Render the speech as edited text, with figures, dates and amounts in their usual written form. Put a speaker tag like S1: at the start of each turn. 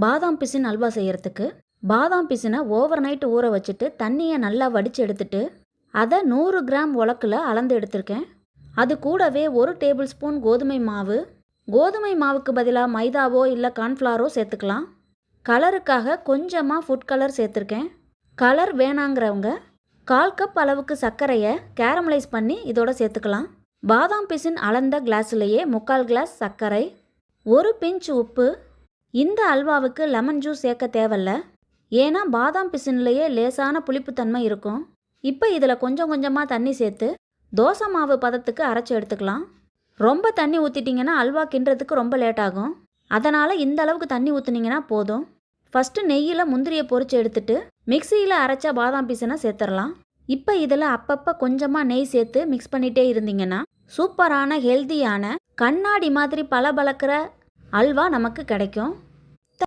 S1: பாதாம் பிசின் அல்வா செய்கிறதுக்கு பாதாம் பிசினை ஓவர் நைட் ஊற வச்சுட்டு தண்ணியை நல்லா வடித்து எடுத்துட்டு அதை 100 கிராம் உலக்கில் அளந்து எடுத்திருக்கேன். அது கூடவே 1 டேபிள் ஸ்பூன் கோதுமை மாவு, கோதுமை மாவுக்கு பதிலாக மைதாவோ இல்லை கார்ன்ஃப்ளவரோ சேர்த்துக்கலாம். கலருக்காக கொஞ்சமாக ஃபுட் கலர் சேர்த்துருக்கேன். கலர் வேணாங்கிறவங்க 1/4 கப் அளவுக்கு சர்க்கரையை கேரமலைஸ் பண்ணி இதோட சேர்த்துக்கலாம். பாதாம் பிசின் அளந்த கிளாஸ்லேயே 3/4 கிளாஸ் சர்க்கரை, 1 பிஞ்ச் உப்பு. இந்த அல்வாவுக்கு லெமன் ஜூஸ் சேர்க்க தேவையில்ல, ஏன்னா பாதாம் பிசின்லேயே லேசான புளிப்புத்தன்மை இருக்கும். இப்போ இதில் கொஞ்சம் கொஞ்சமாக தண்ணி சேர்த்து தோசை மாவு பதத்துக்கு அரைச்சி எடுத்துக்கலாம். ரொம்ப தண்ணி ஊற்றிட்டிங்கன்னா அல்வா கிண்டுறதுக்கு ரொம்ப லேட் ஆகும். அதனால் இந்த அளவுக்கு தண்ணி ஊற்றுனீங்கன்னா போதும். ஃபஸ்ட்டு நெய்யில் முந்திரியை பொரித்து எடுத்துட்டு மிக்சியில் அரைச்ச பாதாம் பிசினை சேர்த்துடலாம். இப்போ இதில் அப்பப்போ கொஞ்சமாக நெய் சேர்த்து மிக்ஸ் பண்ணிகிட்டே இருந்தீங்கன்னா சூப்பரான ஹெல்த்தியான கண்ணாடி மாதிரி பளபளக்கிற அல்வா நமக்கு கிடைக்கும்.